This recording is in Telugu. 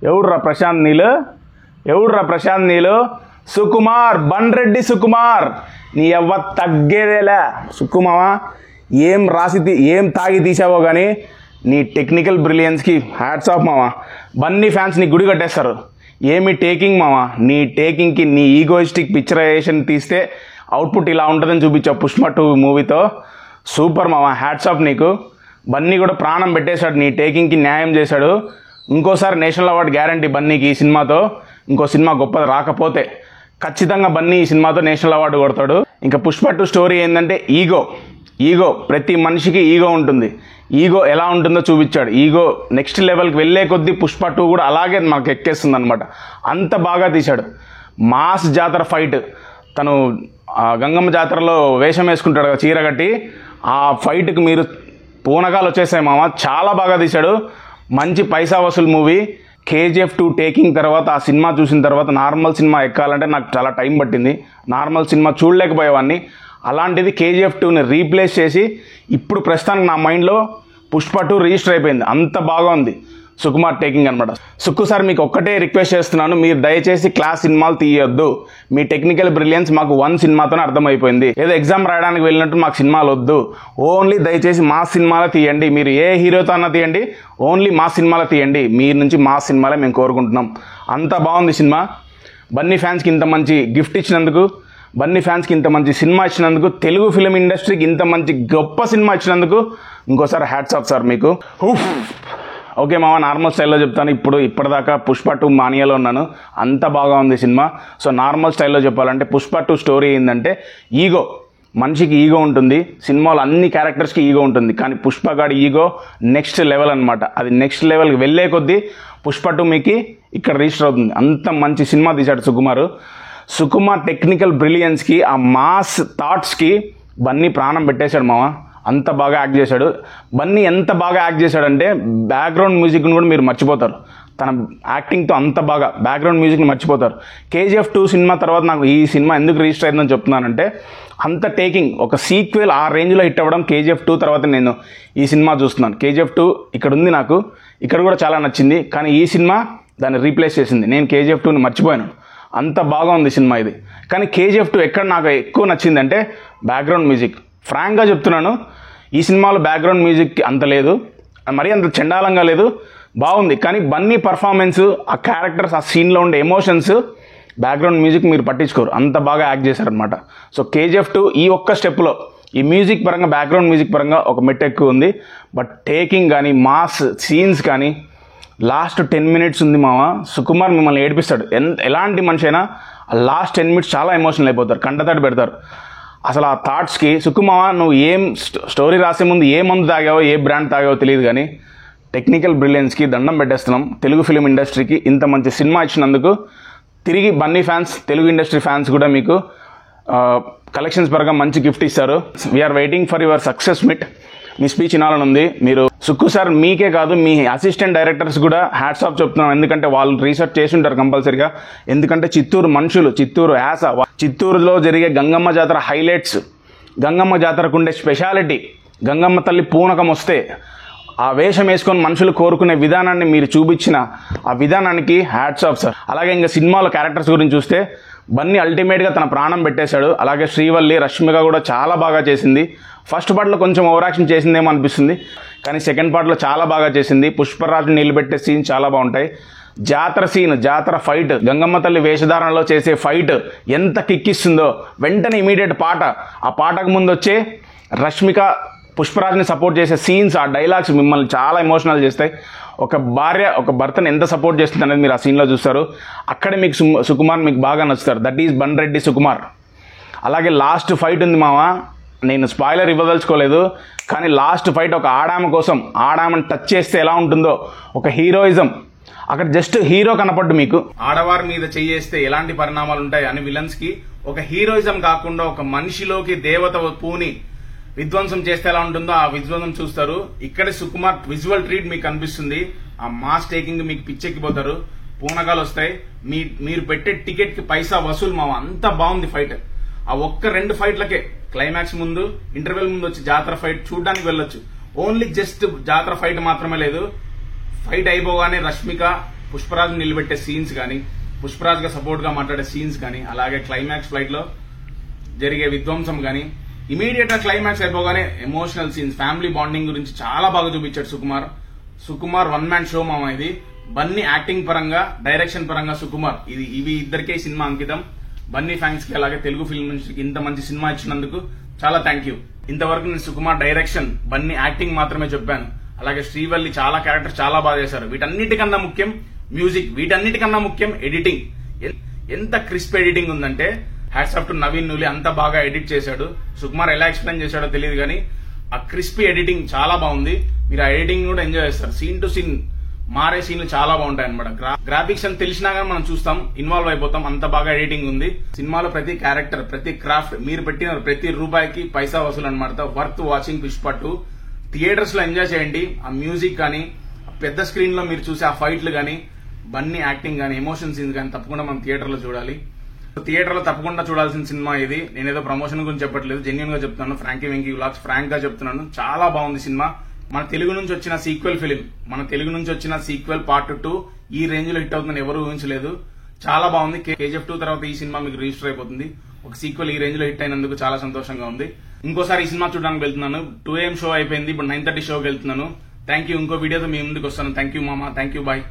ఎవడురా ప్రశాంత్ నీలు సుకుమార్ బండ్రెడ్డి సుకుమార్ నీ ఎవ్వ తగ్గేదేలే సుక్కుమావా ఏం తాగి తీసావో కానీ నీ టెక్నికల్ బ్రిలియన్స్కి హ్యాట్స్ ఆఫ్ మావా బన్నీ ఫ్యాన్స్ నీ గుడి కట్టేస్తారు ఏమి టేకింగ్ మావా నీ టేకింగ్కి నీ ఈగోయిస్టిక్ పిక్చరైజేషన్ తీస్తే అవుట్పుట్ ఇలా ఉంటుందని చూపించావు పుష్ప 2 మూవీతో సూపర్ మావా హ్యాట్స్ ఆఫ్ నీకు బన్నీ కూడా ప్రాణం పెట్టేశాడు నీ టేకింగ్కి న్యాయం చేశాడు ఇంకోసారి నేషనల్ అవార్డు గ్యారంటీ బన్నీకి ఈ సినిమాతో ఇంకో సినిమా గొప్పది రాకపోతే ఖచ్చితంగా బన్నీ ఈ సినిమాతో నేషనల్ అవార్డు కొడతాడు ఇంకా పుష్ప 2 స్టోరీ ఏంటంటే ఈగో ప్రతి మనిషికి ఈగో ఉంటుంది ఈగో ఎలా ఉంటుందో చూపించాడు ఈగో నెక్స్ట్ లెవెల్కి వెళ్ళే కొద్దీ పుష్ప 2 కూడా అలాగే మాకు ఎక్కేస్తుంది అనమాట అంత బాగా తీశాడు మాస్ జాతర ఫైట్ తను గంగమ్మ జాతరలో వేషం వేసుకుంటాడు కదా చీర కట్టి ఆ ఫైట్కి మీరు పూనకాలు వచ్చేసాయి మామ చాలా బాగా తీశాడు మంచి పైసా వసూలు మూవీ KGF 2 టేకింగ్ తర్వాత ఆ సినిమా చూసిన తర్వాత నార్మల్ సినిమా ఎక్కాలంటే నాకు చాలా టైం పట్టింది నార్మల్ సినిమా చూడలేకపోయేవాడిని అలాంటిది KGF 2ని రీప్లేస్ చేసి ఇప్పుడు ప్రస్తుతానికి నా మైండ్లో పుష్ప 2 రిజిస్టర్ అయిపోయింది అంత బాగా ఉంది సుకుమార్ టేకింగ్ అనమాట సుక్కు సార్ మీకు ఒక్కటే రిక్వెస్ట్ చేస్తున్నాను మీరు దయచేసి క్లాస్ సినిమాలు తీయొద్దు మీ టెక్నికల్ బ్రిలియన్స్ మాకు 1 సినిమాతోనే అర్థమైపోయింది ఏదో ఎగ్జామ్ రాయడానికి వెళ్ళినట్టు మాకు సినిమాలు వద్దు ఓన్లీ దయచేసి మాస్ సినిమాలే తీయండి మీరు ఏ హీరోతో అన్నా తీయండి ఓన్లీ మాస్ సినిమాలే తీయండి మీ నుంచి మాస్ సినిమాలే మేము కోరుకుంటున్నాం అంత బాగుంది సినిమా బన్నీ ఫ్యాన్స్కి ఇంత మంచి గిఫ్ట్ ఇచ్చినందుకు బన్నీ ఫ్యాన్స్కి ఇంత మంచి సినిమా ఇచ్చినందుకు తెలుగు ఫిలిం ఇండస్ట్రీకి ఇంత మంచి గొప్ప సినిమా ఇచ్చినందుకు ఇంకోసారి హ్యాట్స్ ఆఫ్ సార్ మీకు ఓకే మామ నార్మల్ స్టైల్లో చెప్తాను ఇప్పటిదాకా పుష్ప 2 మానియాలో ఉన్నాను అంత బాగా ఉంది సినిమా సో నార్మల్ స్టైల్లో చెప్పాలంటే పుష్ప 2 స్టోరీ ఏంటంటే ఈగో మనిషికి ఈగో ఉంటుంది సినిమాలో అన్ని క్యారెక్టర్స్కి ఈగో ఉంటుంది కానీ పుష్ప గాడి ఈగో నెక్స్ట్ లెవెల్ అనమాట అది నెక్స్ట్ లెవెల్కి వెళ్ళే కొద్దీ పుష్ప 2 మీకు ఇక్కడ రిజిస్టర్ అవుతుంది అంత మంచి సినిమా తీశాడు సుకుమార్ టెక్నికల్ బ్రిలియన్స్కి ఆ మాస్ థాట్స్కి బన్నీ ప్రాణం పెట్టేశాడు మామ అంత బాగా యాక్ట్ చేశాడు బన్నీ ఎంత బాగా యాక్ట్ చేశాడంటే బ్యాక్గ్రౌండ్ మ్యూజిక్ని కూడా మీరు మర్చిపోతారు తన యాక్టింగ్తో అంత బాగా బ్యాక్గ్రౌండ్ మ్యూజిక్ని మర్చిపోతారు KGF 2 సినిమా తర్వాత నాకు ఈ సినిమా ఎందుకు రిజిస్టర్ అయిందని చెప్తున్నానంటే అంత టేకింగ్ ఒక సీక్వెల్ ఆ రేంజ్లో హిట్ అవ్వడం KGF 2 తర్వాత నేను ఈ సినిమా చూస్తున్నాను KGF 2 ఇక్కడ ఉంది నాకు ఇక్కడ కూడా చాలా నచ్చింది కానీ ఈ సినిమా దాన్ని రీప్లేస్ చేసింది నేను KGF 2ని మర్చిపోయాను అంత బాగా ఉంది సినిమా ఇది కానీ KGF 2 ఎక్కడ నాకు ఎక్కువ నచ్చిందంటే బ్యాక్గ్రౌండ్ మ్యూజిక్ ఫ్రాంక్గా చెప్తున్నాను ఈ సినిమాలో బ్యాక్గ్రౌండ్ మ్యూజిక్ అంత లేదు మరీ అంత చండాలంగా లేదు బాగుంది కానీ బన్నీ పర్ఫార్మెన్స్ ఆ క్యారెక్టర్స్ ఆ సీన్లో ఉండే ఎమోషన్స్ బ్యాక్గ్రౌండ్ మ్యూజిక్ మీరు పట్టించుకోరు అంత బాగా యాక్ట్ చేశారనమాట సో KGF 2 ఈ ఒక్క స్టెప్లో ఈ మ్యూజిక్ పరంగా బ్యాక్గ్రౌండ్ మ్యూజిక్ పరంగా ఒక మెట్టు ఎక్కువ ఉంది బట్ టేకింగ్ కానీ మాస్ సీన్స్ కానీ లాస్ట్ 10 మినిట్స్ ఉంది మామ సుకుమార్ మిమ్మల్ని ఏడిపిస్తాడు ఎలాంటి మనిషి అయినా లాస్ట్ 10 మినిట్స్ చాలా ఎమోషనల్ అయిపోతారు కంటతడి పెడతారు అసలు ఆ థాట్స్కి సుకుమావ నువ్వు ఏం స్టోరీ రాసే ముందు ఏ మందు తాగావో ఏ బ్రాండ్ తాగావో తెలియదు కానీ టెక్నికల్ బ్రిలియన్స్కి దండం పెట్టేస్తున్నాం తెలుగు ఫిలిం ఇండస్ట్రీకి ఇంత మంచి సినిమా ఇచ్చినందుకు తిరిగి Bunny fans Telugu industry fans కూడా మీకు కలెక్షన్స్ పరంగా మంచి గిఫ్ట్ ఇస్తారు we're waiting for your success meet మీ స్పీచ్ వినాలని ఉంది మీరు సుక్కు సార్ మీకే కాదు మీ అసిస్టెంట్ డైరెక్టర్స్ కూడా హ్యాట్స్ ఆఫ్ చెప్తున్నాం ఎందుకంటే వాళ్ళు రీసెర్చ్ చేసి ఉంటారు కంపల్సరీగా ఎందుకంటే చిత్తూరు మనుషులు చిత్తూరు యాస చిత్తూరులో జరిగే గంగమ్మ జాతర హైలైట్స్ గంగమ్మ జాతరకు ఉండే స్పెషాలిటీ గంగమ్మ తల్లి పూనకం వస్తే ఆ వేషం వేసుకొని మనుషులు కోరుకునే విధానాన్ని మీరు చూపించిన ఆ విధానానికి హ్యాట్స్ ఆఫ్ సార్ అలాగే ఇంకా సినిమాలో క్యారెక్టర్స్ గురించి చూస్తే బన్నీ అల్టిమేట్గా తన ప్రాణం పెట్టేశాడు అలాగే శ్రీవల్లి రష్మిక కూడా చాలా బాగా చేసింది ఫస్ట్ పార్ట్లో కొంచెం ఓవర్ యాక్షన్ చేసిందేమో అనిపిస్తుంది కానీ సెకండ్ పార్ట్లో చాలా బాగా చేసింది పుష్పరాజుని నిలబెట్టే సీన్ చాలా బాగుంటాయి జాతర సీన్ జాతర ఫైట్ గంగమ్మ తల్లి వేషధారణలో చేసే ఫైట్ ఎంత కిక్కిస్తుందో వెంటనే ఇమీడియట్ పాట ఆ పాటకు ముందు వచ్చే రష్మిక పుష్పరాజ్ని సపోర్ట్ చేసే సీన్స్ ఆ డైలాగ్స్ మిమ్మల్ని చాలా ఎమోషనల్ చేస్తాయి ఒక భార్య ఒక భర్తను ఎంత సపోర్ట్ చేస్తుంది అనేది మీరు ఆ సీన్లో చూస్తారు అక్కడే మీకు సుకుమార్ మీకు బాగా నచ్చుతారు దట్ ఈజ్ బండ్రెడ్డి సుకుమార్ అలాగే లాస్ట్ ఫైట్ ఉంది మామ నేను స్పాయిలర్ ఇవ్వదలుచుకోలేదు కానీ లాస్ట్ ఫైట్ ఒక ఆడామ కోసం ఆడామని టచ్ చేస్తే ఎలా ఉంటుందో ఒక హీరోయిజం అక్కడ జస్ట్ హీరో కనపడ్డు మీకు ఆడవారి మీద చేయేస్తే ఎలాంటి పరిణామాలు ఉంటాయి అని విలన్స్కి ఒక హీరోయిజం కాకుండా ఒక మనిషిలోకి దేవత పూని విధ్వంసం చేస్తే ఎలా ఉంటుందో ఆ విధ్వంసం చూస్తారు ఇక్కడ సుకుమార్ విజువల్ ట్రీట్ మీకు కనిపిస్తుంది ఆ మాస్ టేకింగ్ మీకు పిచ్చెక్కిపోతారు పూనకాలు వస్తాయి మీరు పెట్టే టికెట్ కి పైసా వసూలు మావ అంత బాగుంది ఫైట్ ఆ ఒక్క 2 ఫైట్లకే క్లైమాక్స్ ముందు ఇంటర్వెల్ ముందు వచ్చి జాతర ఫైట్ చూడడానికి వెళ్ళొచ్చు ఓన్లీ జస్ట్ జాతర ఫైట్ మాత్రమే లేదు ఫైట్ అయిపోగానే రష్మిక పుష్పరాజ్ నిలబెట్టే సీన్స్ కానీ, పుష్పరాజ్ గా సపోర్ట్ గా మాట్లాడే సీన్స్ కానీ, అలాగే క్లైమాక్స్ ఫ్లైట్ లో జరిగే విధ్వంసం కానీ, ఇమీడియట్ గా క్లైమాక్స్ అయిపోగానే ఎమోషనల్ సీన్స్, ఫ్యామిలీ బాండింగ్ గురించి చాలా బాగా చూపించాడు సుకుమార్ వన్ మ్యాన్ షో మామ ఇది. బన్నీ యాక్టింగ్ పరంగా, డైరెక్షన్ పరంగా సుకుమార్ ఇవి ఇద్దరికే సినిమా అంకితం. బన్నీ ఫ్యాన్స్ కి అలాగే తెలుగు ఫిల్మ్ నుంచి ఇంత మంచి సినిమా ఇచ్చినందుకు చాలా థ్యాంక్ యూ. ఇంతవరకు నేను సుకుమార్ డైరెక్షన్, బన్నీ యాక్టింగ్ మాత్రమే చెప్పాను. అలాగే శ్రీవల్లి చాలా క్యారెక్టర్ చాలా బాగా చేశారు. వీటన్నిటికన్నా ముఖ్యం మ్యూజిక్, వీటన్నిటికన్నా ముఖ్యం ఎడిటింగ్. ఎంత క్రిస్ప్ ఎడిటింగ్ ఉందంటే hats off to Naveen Nooli, అంత బాగా ఎడిట్ చేశాడు. సుకుమార్ ఎలా ఎక్స్ప్లెయిన్ చేశాడో తెలియదు కానీ ఆ క్రిస్పీ ఎడిటింగ్ చాలా బాగుంది. మీరు ఆ ఎడిటింగ్ కూడా ఎంజాయ్ చేస్తారు. సీన్ టు సీన్ మారే సీన్లు చాలా బాగుంటాయి అనమాట. గ్రాఫిక్స్ అని తెలిసినా కానీ మనం చూస్తాం, ఇన్వాల్వ్ అయిపోతాం, అంత బాగా ఎడిటింగ్ ఉంది. సినిమాలో ప్రతి క్యారెక్టర్, ప్రతి క్రాఫ్ట్, మీరు పెట్టిన ప్రతి రూపాయికి పైసా వసూలు అనమాట. Worth watching Pushpa 2. థియేటర్స్ లో ఎంజాయ్ చేయండి. ఆ మ్యూజిక్ కానీ, పెద్ద స్క్రీన్ లో మీరు చూసే ఆ ఫైట్లు కానీ, బన్నీ యాక్టింగ్ కానీ, ఎమోషన్ సీన్స్ కానీ తప్పకుండా మనం థియేటర్ లో చూడాలి. థియేటర్ లో తప్పకుండా చూడాల్సిన సినిమా ఇది. నేనేదో ప్రమోషన్ గురించి చెప్పట్లేదు, జెన్యూన్ గా చెప్తున్నాను. ఫ్రాంకీ వెంకీ వ్లాగ్స్ ఫ్రాంక్ గా చెప్తున్నాను. చాలా బాగుంది సినిమా. మన తెలుగు నుంచి వచ్చిన సీక్వెల్ ఫిలిం, మన తెలుగు నుంచి వచ్చిన సీక్వెల్ పార్ట్ 2 ఈ రేంజ్ లో హిట్ అవుతుందని ఎవరు ఊహించలేదు. చాలా బాగుంది. KGF 2 తర్వాత ఈ సినిమా మీకు రిజిస్టర్ అయిపోతుంది. ఒక సీక్వెల్ ఈ రేంజ్ లో హిట్ అయినందుకు చాలా సంతోషంగా ఉంది. ఇంకోసారి ఈ సినిమా చూడడానికి వెళ్తున్నాను. 2 AM షో అయిపోయింది, ఇప్పుడు 9:30 షోకి వెళ్తున్నాను. Thank you. ఇంకో వీడియోతో మీ ముందుకు వస్తాను. థ్యాంక్ యూ మామ, థ్యాంక్ యూ, బాయ్.